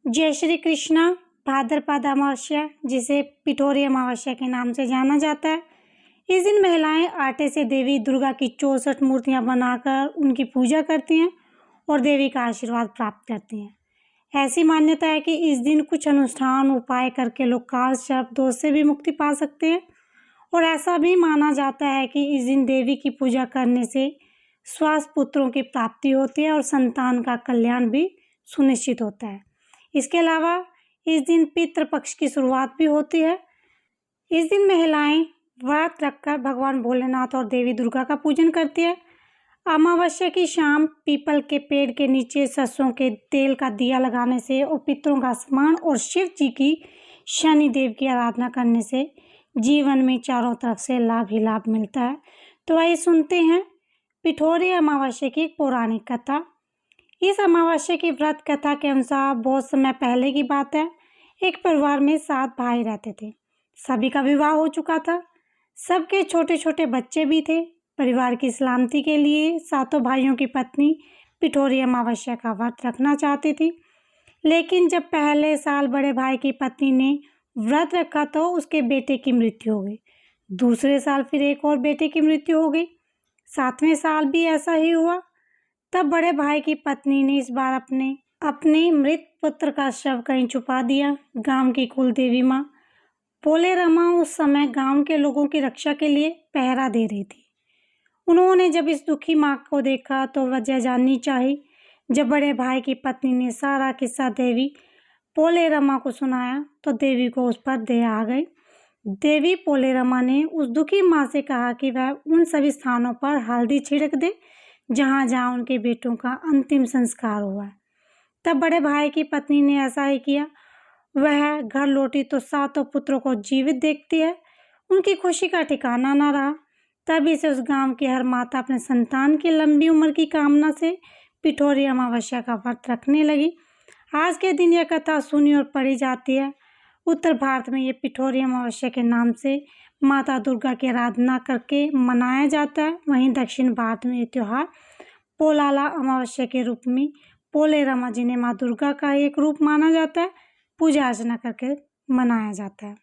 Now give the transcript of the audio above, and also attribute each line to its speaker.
Speaker 1: जय श्री कृष्णा। भाद्रपद अमावस्या, जिसे पिठोरी अमावस्या के नाम से जाना जाता है, इस दिन महिलाएं आटे से देवी दुर्गा की 64 मूर्तियां बनाकर उनकी पूजा करती हैं और देवी का आशीर्वाद प्राप्त करती हैं। ऐसी मान्यता है कि इस दिन कुछ अनुष्ठान उपाय करके लोग काल सर्प दोष से भी मुक्ति पा सकते हैं और ऐसा भी माना जाता है कि इस दिन देवी की पूजा करने से स्वास्थ्य पुत्रों की प्राप्ति होती है और संतान का कल्याण भी सुनिश्चित होता है। इसके अलावा इस दिन पितृपक्ष की शुरुआत भी होती है। इस दिन महिलाएं व्रत रखकर भगवान भोलेनाथ और देवी दुर्गा का पूजन करती है। अमावस्या की शाम पीपल के पेड़ के नीचे सरसों के तेल का दिया लगाने से और पितरों का स्मरण और शिव जी की शनि देव की आराधना करने से जीवन में चारों तरफ से लाभ ही लाभ मिलता है। तो आइए सुनते हैं पिठोरी अमावस्या की एक पौराणिक कथा। इस अमावस्या की व्रत कथा के अनुसार बहुत समय पहले की बात है। एक परिवार में 7 भाई रहते थे। सभी का विवाह हो चुका था। सबके छोटे छोटे बच्चे भी थे। परिवार की सलामती के लिए 7 भाइयों की पत्नी पिठोरी अमावस्या का व्रत रखना चाहती थी। लेकिन जब पहले साल बड़े भाई की पत्नी ने व्रत रखा तो उसके बेटे की मृत्यु हो गई। दूसरे साल फिर एक और बेटे की मृत्यु हो गई। 7वें साल भी ऐसा ही हुआ। तब बड़े भाई की पत्नी ने इस बार अपने मृत पुत्र का शव कहीं छुपा दिया। गांव की कुल देवी माँ पोलेरमा उस समय गांव के लोगों की रक्षा के लिए पहरा दे रही थी। उन्होंने जब इस दुखी माँ को देखा तो वजह जाननी चाही। जब बड़े भाई की पत्नी ने सारा किस्सा देवी पोलेरमा को सुनाया तो देवी को उस पर दया आ गई। देवी पोलेरमा ने उस दुखी माँ से कहा कि वह उन सभी स्थानों पर हल्दी छिड़क दे जहाँ जहाँ उनके बेटों का अंतिम संस्कार हुआ। तब बड़े भाई की पत्नी ने ऐसा ही किया। वह घर लौटी तो 7 पुत्रों को जीवित देखती है। उनकी खुशी का ठिकाना न रहा। तभी से उस गांव की हर माता अपने संतान की लंबी उम्र की कामना से पिठोरी अमावस्या का व्रत रखने लगी। आज के दिन यह कथा सुनी और पढ़ी जाती है। उत्तर भारत में ये पिठोरी अमावस्या के नाम से माता दुर्गा की आराधना करके मनाया जाता है। वहीं दक्षिण भारत में ये त्यौहार पोलाला अमावस्या के रूप में पोलेरमा जिन्हें माँ दुर्गा का एक रूप माना जाता है, पूजा अर्चना करके मनाया जाता है।